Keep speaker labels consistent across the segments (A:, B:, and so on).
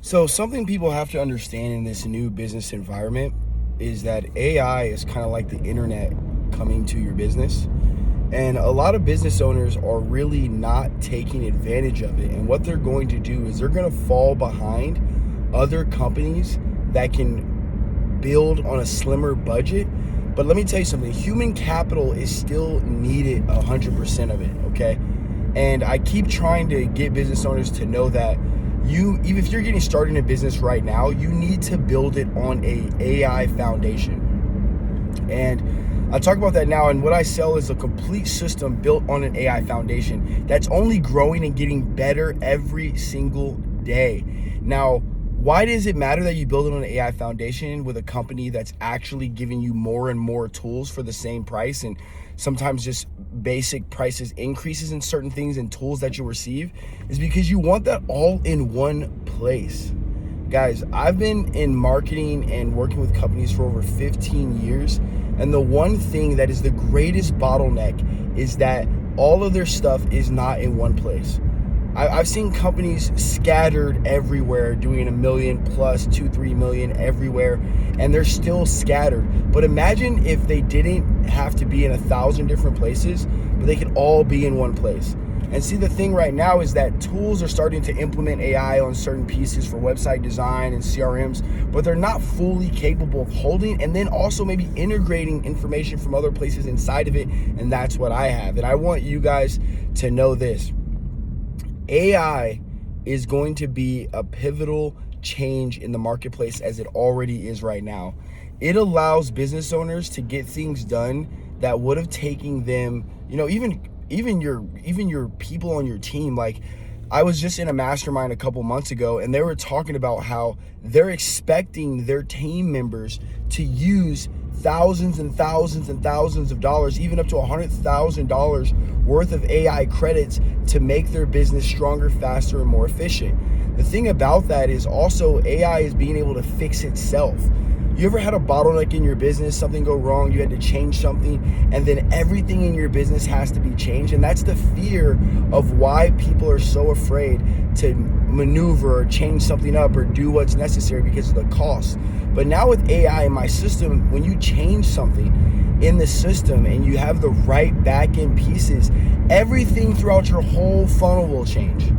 A: So something people have to understand in this new business environment is that AI is kind of like the internet coming to your business. And a lot of business owners are really not taking advantage of it. And what they're going to do is they're going to fall behind other companies that can build on a slimmer budget. But let me tell you something, human capital is still needed 100% of it, okay? And I keep trying to get business owners to know that even if you're getting started in a business right now, you need to build it on a AI foundation. And I'll talk about that now. And what I sell is a complete system built on an AI foundation that's only growing and getting better every single day. Now, why does it matter that you build it on an AI foundation with a company that's actually giving you more and more tools for the same price, and sometimes just basic prices increases in certain things and tools that you receive? Is because you want that all in one place. Guys, I've been in marketing and working with companies for over 15 years. And the one thing that is the greatest bottleneck is that all of their stuff is not in one place. I've seen companies scattered everywhere doing $1 million plus, 2-3 million everywhere, and they're still scattered. But imagine if they didn't have to be in 1,000 different places, but they could all be in one place. And see, the thing right now is that tools are starting to implement AI on certain pieces for website design and CRMs, but they're not fully capable of holding and then also maybe integrating information from other places inside of it. And that's what I have. And I want you guys to know this. AI is going to be a pivotal change in the marketplace as it already is right now. It allows business owners to get things done that would have taken them, even your people on your team. Like, I was just in a mastermind a couple months ago, and they were talking about how they're expecting their team members to use thousands and thousands and thousands of dollars, even up to $100,000 worth of AI credits to make their business stronger, faster, and more efficient. The thing about that is also AI is being able to fix itself. You ever had a bottleneck in your business, something go wrong, you had to change something, and then everything in your business has to be changed? And that's the fear of why people are so afraid to maneuver or change something up or do what's necessary, because of the cost. But now with AI in my system, when you change something in the system and you have the right back-end pieces, everything throughout your whole funnel will change.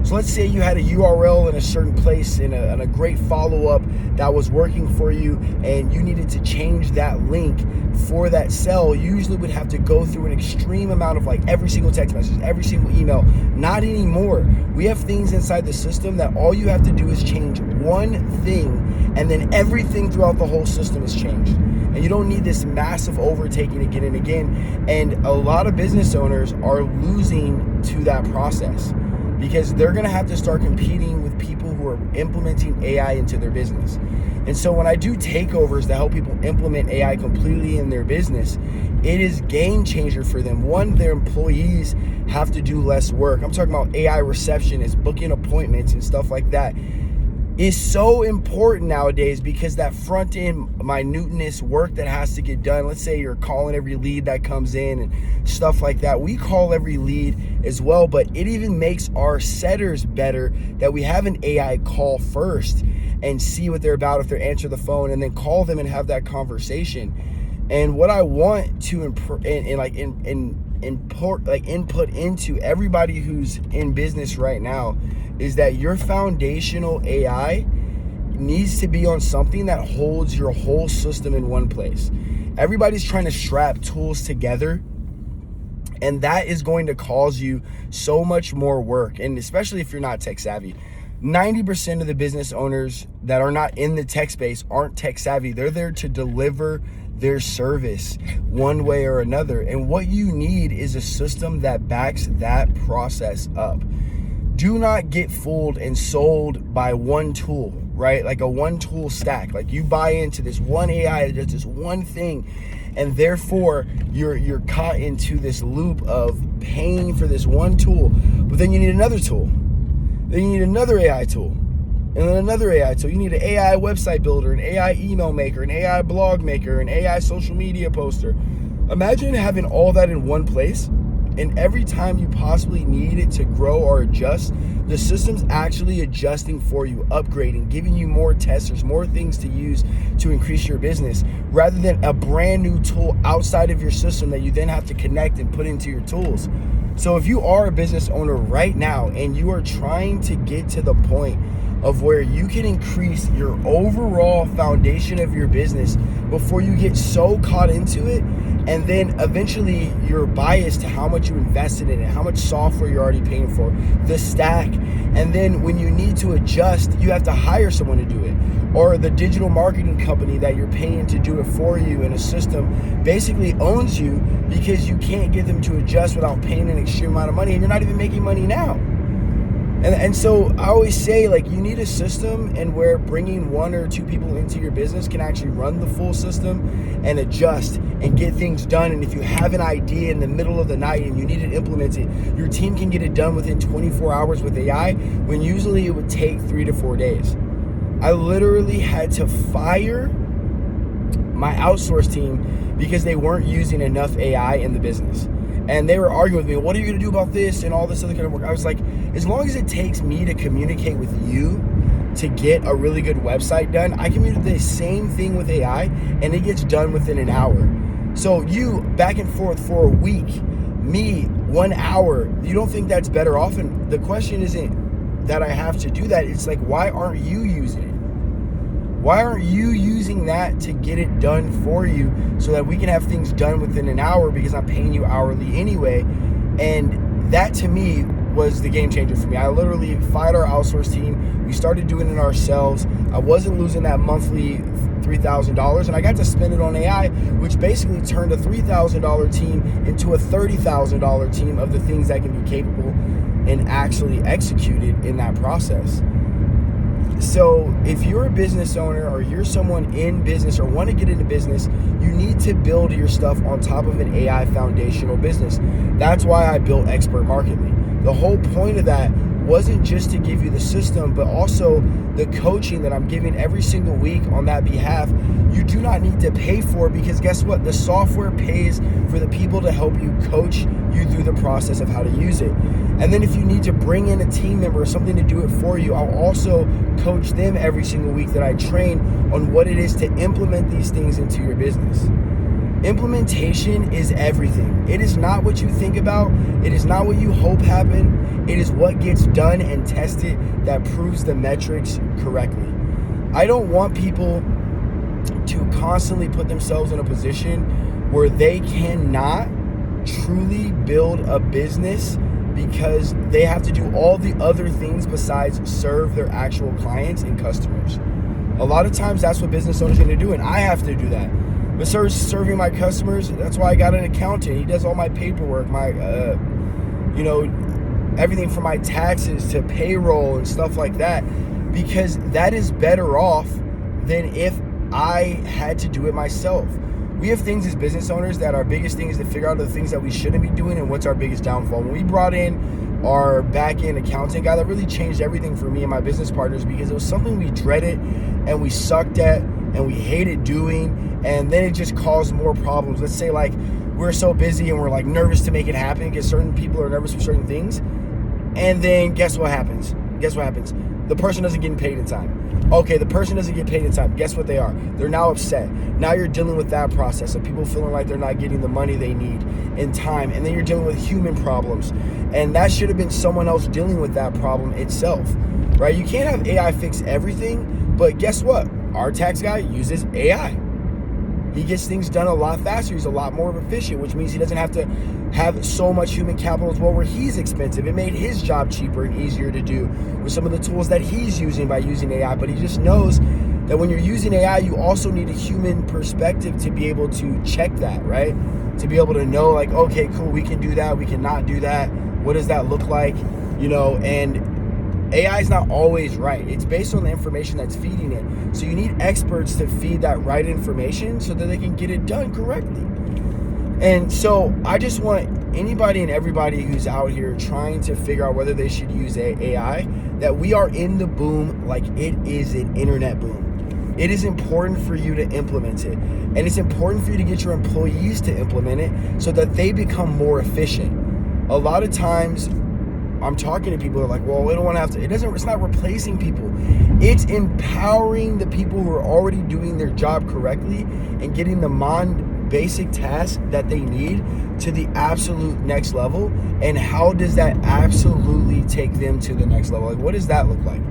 A: So let's say you had a URL in a certain place and a great follow-up that was working for you, and you needed to change that link for that sell. You usually would have to go through an extreme amount of every single text message, every single email. Not anymore. We have things inside the system that all you have to do is change one thing, and then everything throughout the whole system is changed. And you don't need this massive overtaking again and again. And a lot of business owners are losing to that process, because they're going to have to start competing with people who are implementing AI into their business. And so when I do takeovers to help people implement AI completely in their business, it is game changer for them. One, their employees have to do less work. I'm talking about AI receptionists, booking appointments and stuff like that. Is so important nowadays, because that front end minuteness work that has to get done, let's say you're calling every lead that comes in and stuff like that. We call every lead as well, but it even makes our setters better that we have an AI call first and see what they're about if they answer the phone, and then call them and have that conversation. And what I want to input into everybody who's in business right now is that your foundational AI needs to be on something that holds your whole system in one place. Everybody's trying to strap tools together, and that is going to cause you so much more work. And especially if you're not tech savvy, 90% of the business owners that are not in the tech space aren't tech savvy. They're there to deliver their service one way or another. And what you need is a system that backs that process up. Do not get fooled and sold by one tool, right? Like a one tool stack. Like you buy into this one AI that does this one thing, and therefore you're caught into this loop of paying for this one tool. But then you need another tool. Then you need another AI tool. And then another AI tool. You need an AI website builder, an AI email maker, an AI blog maker, an AI social media poster. Imagine having all that in one place And every time you possibly need it to grow or adjust, the system's actually adjusting for you, upgrading, giving you more testers, more things to use to increase your business, rather than a brand new tool outside of your system that you then have to connect and put into your tools. So if you are a business owner right now and you are trying to get to the point of where you can increase your overall foundation of your business before you get so caught into it, and then eventually you're biased to how much you invested in it, how much software you're already paying for, the stack, and then when you need to adjust, you have to hire someone to do it, or the digital marketing company that you're paying to do it for you in a system basically owns you because you can't get them to adjust without paying an extreme amount of money, and you're not even making money now. And so I always say, like, you need a system, and where bringing one or two people into your business can actually run the full system and adjust and get things done. And if you have an idea in the middle of the night and you need to implement it, your team can get it done within 24 hours with AI, when usually it would take 3 to 4 days. I literally had to fire my outsource team because they weren't using enough AI in the business. And they were arguing with me, what are you going to do about this and all this other kind of work? I was like, as long as it takes me to communicate with you to get a really good website done, I communicate the same thing with AI and it gets done within an hour. So you back and forth for a week, me 1 hour, you don't think that's better off? And the question isn't that I have to do that. It's like, why aren't you using it? Why aren't you using that to get it done for you so that we can have things done within an hour, because I'm paying you hourly anyway? And that to me was the game changer for me. I literally fired our outsource team. We started doing it ourselves. I wasn't losing that monthly $3,000, and I got to spend it on AI, which basically turned a $3,000 team into a $30,000 team of the things that can be capable and actually executed in that process. So if you're a business owner or you're someone in business or want to get into business, you need to build your stuff on top of an AI foundational business. That's why I built Expert Marketly. The whole point of that wasn't just to give you the system, but also the coaching that I'm giving every single week on that behalf. You do not need to pay for it, because guess what? The software pays for the people to help you, coach you through the process of how to use it. And then if you need to bring in a team member or something to do it for you, I'll also coach them every single week that I train on what it is to implement these things into your business. Implementation is everything. It is not what you think about. It is not what you hope happen. It is what gets done and tested that proves the metrics correctly. I don't want people to constantly put themselves in a position where they cannot truly build a business because they have to do all the other things besides serve their actual clients and customers. A lot of times that's what business owners are going to do, and I have to do that. But serving my customers, that's why I got an accountant. He does all my paperwork, my, everything from my taxes to payroll and stuff like that, because that is better off than if I had to do it myself. We have things as business owners that our biggest thing is to figure out the things that we shouldn't be doing and what's our biggest downfall. When we brought in our back-end accounting guy, that really changed everything for me and my business partners, because it was something we dreaded and we sucked at and we hated doing, and then it just caused more problems. Let's say like we're so busy and we're like nervous to make it happen because certain people are nervous for certain things, and then guess what happens? The person doesn't get paid in time. Okay, the person doesn't get paid in time. Guess what they are? They're now upset. Now you're dealing with that process of people feeling like they're not getting the money they need in time. And then you're dealing with human problems. And that should have been someone else dealing with that problem itself, right? You can't have AI fix everything, but guess what? Our tax guy uses AI. He gets things done a lot faster. He's a lot more efficient, which means he doesn't have to have so much human capital as well where he's expensive. It made his job cheaper and easier to do with some of the tools that he's using by using AI. But he just knows that when you're using AI, you also need a human perspective to be able to check that, right? To be able to know like, okay, cool, we can do that, we cannot do that. What does that look like? And AI is not always right. It's based on the information that's feeding it. So you need experts to feed that right information so that they can get it done correctly. And so I just want anybody and everybody who's out here trying to figure out whether they should use AI, that we are in the boom like it is an internet boom. It is important for you to implement it. And it's important for you to get your employees to implement it so that they become more efficient. a lot of times I'm talking to people that are like, well, we don't want to have to, it's not replacing people. It's empowering the people who are already doing their job correctly and getting the basic tasks that they need to the absolute next level. And how does that absolutely take them to the next level? Like, what does that look like?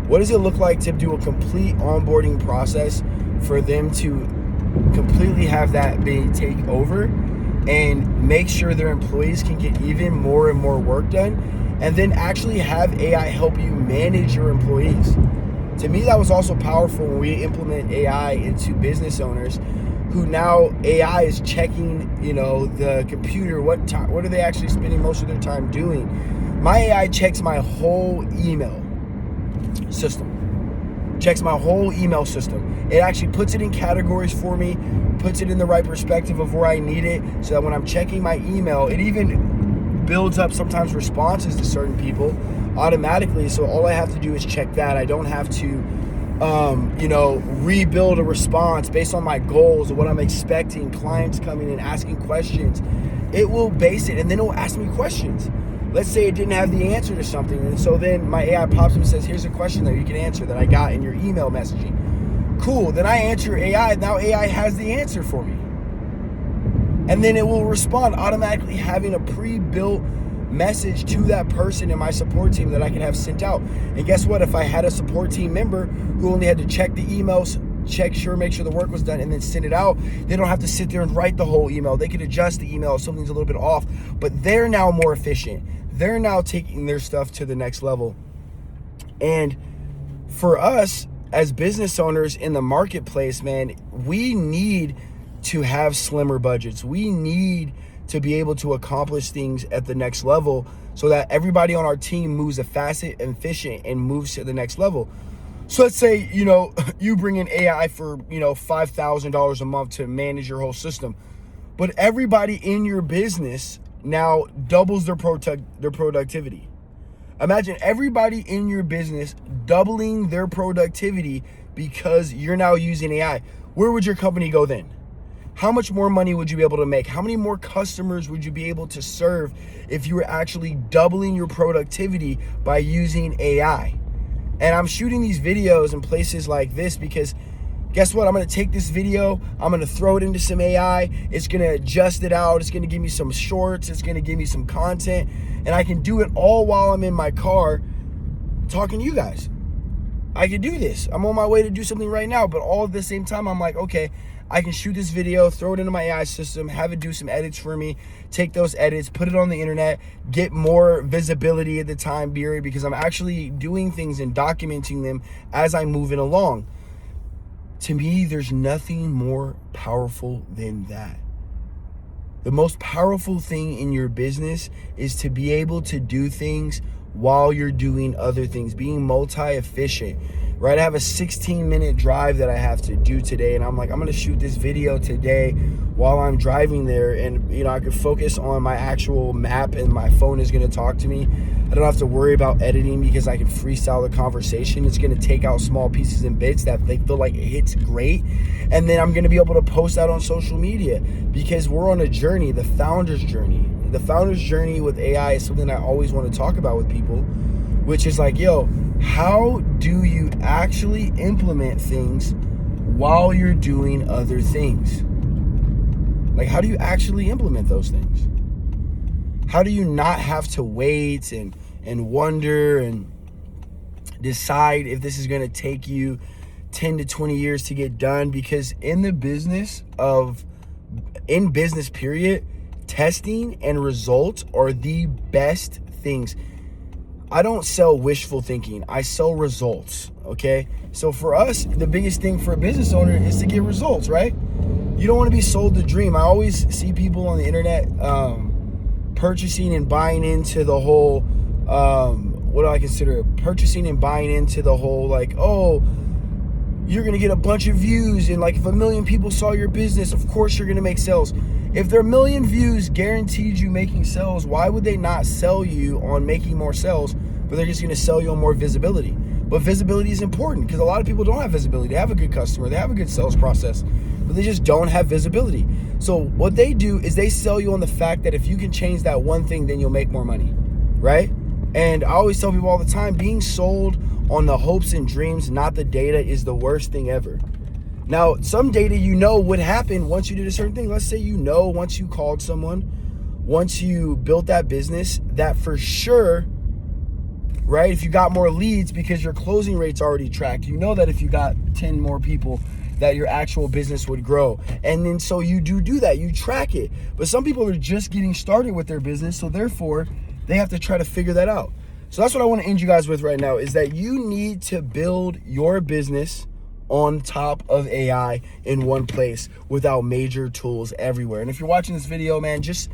A: What does it look like to do a complete onboarding process for them to completely have that take over and make sure their employees can get even more and more work done? And then actually have AI help you manage your employees. To me, that was also powerful when we implement AI into business owners who now AI is checking, the computer, what are they actually spending most of their time doing? My AI checks my whole email system. It actually puts it in categories for me, puts it in the right perspective of where I need it, so that when I'm checking my email, it even builds up sometimes responses to certain people automatically. So all I have to do is check that. I don't have to, rebuild a response based on my goals or what I'm expecting, clients coming in, asking questions. It will base it, and then it will ask me questions. Let's say it didn't have the answer to something. And so then my AI pops up and says, here's a question that you can answer that I got in your email messaging. Cool. Then I answer AI. Now AI has the answer for me. And then it will respond automatically, having a pre-built message to that person in my support team that I can have sent out. And guess what? If I had a support team member who only had to check the emails, make sure the work was done, and then send it out, they don't have to sit there and write the whole email. They can adjust the email if something's a little bit off, but they're now more efficient. They're now taking their stuff to the next level. And for us as business owners in the marketplace, man, we need to have slimmer budgets. We need to be able to accomplish things at the next level so that everybody on our team moves fast and efficient and moves to the next level. So let's say, you bring in AI for, $5,000 a month to manage your whole system, but everybody in your business now doubles their productivity. Imagine everybody in your business doubling their productivity because you're now using AI. Where would your company go then? How much more money would you be able to make? How many more customers would you be able to serve if you were actually doubling your productivity by using AI? And I'm shooting these videos in places like this because guess what? I'm going to take this video, I'm going to throw it into some AI. It's going to adjust it out. It's going to give me some shorts. It's going to give me some content. And I can do it all while I'm in my car talking to you guys. I can do this. I'm on my way to do something right now, but all at the same time, I'm like, okay, I can shoot this video, throw it into my AI system, have it do some edits for me, take those edits, put it on the internet, get more visibility at the time period because I'm actually doing things and documenting them as I'm moving along. To me, there's nothing more powerful than that. The most powerful thing in your business is to be able to do things while you're doing other things, being multi-efficient, right? I have a 16-minute drive that I have to do today, and I'm like, I'm gonna shoot this video today while I'm driving there, and I can focus on my actual map and my phone is gonna talk to me. I don't have to worry about editing because I can freestyle the conversation. It's gonna take out small pieces and bits that they feel like it hits great, and then I'm gonna be able to post that on social media because we're on a journey, the founder's journey. The founder's journey with AI is something I always want to talk about with people, which is like, how do you actually implement things while you're doing other things? Like, how do you actually implement those things? How do you not have to wait and wonder and decide if this is going to take you 10 to 20 years to get done? Because in business period, testing and results are the best things. I don't sell wishful thinking. I sell results, okay? So for us, the biggest thing for a business owner is to get results, right? You don't want to be sold the dream. I always see people on the internet purchasing and buying into the whole, what do I consider it? Purchasing and buying into the whole, like, oh, you're going to get a bunch of views. And like, if 1 million people saw your business, of course you're going to make sales. If there are 1 million views guaranteed you making sales, why would they not sell you on making more sales, but they're just going to sell you on more visibility? But visibility is important because a lot of people don't have visibility. They have a good customer, they have a good sales process, but they just don't have visibility. So what they do is they sell you on the fact that if you can change that one thing, then you'll make more money, right? And I always tell people all the time, being sold on the hopes and dreams, not the data, is the worst thing ever. Now, some data would happen once you did a certain thing. Let's say once you called someone, once you built that business, that for sure, right, if you got more leads because your closing rate's already tracked, that if you got 10 more people, that your actual business would grow. And then so you do that, you track it. But some people are just getting started with their business, so therefore they have to try to figure that out. So that's what I want to end you guys with right now, is that you need to build your business on top of AI in one place without major tools everywhere. And if you're watching this video, man, just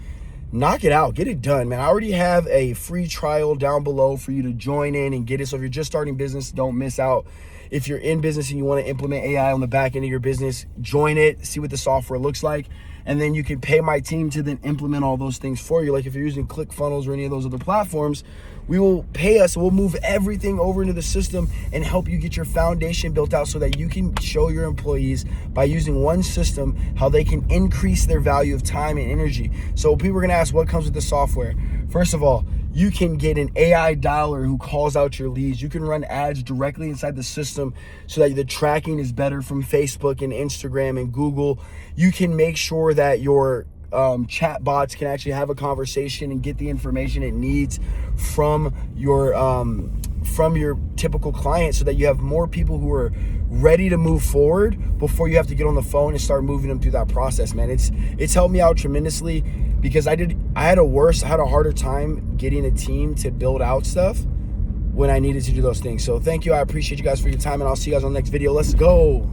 A: knock it out, get it done, man. I already have a free trial down below for you to join in and get it. So if you're just starting business, don't miss out. If you're in business and you want to implement AI on the back end of your business, join it, see what the software looks like. And then you can pay my team to then implement all those things for you. Like if you're using ClickFunnels or any of those other platforms, we will pay us. We'll move everything over into the system and help you get your foundation built out so that you can show your employees by using one system how they can increase their value of time and energy. So people are going to ask what comes with the software. First of all, you can get an AI dialer who calls out your leads. You can run ads directly inside the system so that the tracking is better from Facebook and Instagram and Google. You can make sure that your chat bots can actually have a conversation and get the information it needs from your typical client, so that you have more people who are ready to move forward before you have to get on the phone and start moving them through that process, man. It's helped me out tremendously because I had a harder time getting a team to build out stuff when I needed to do those things. So thank you. I appreciate you guys for your time, and I'll see you guys on the next video. Let's go.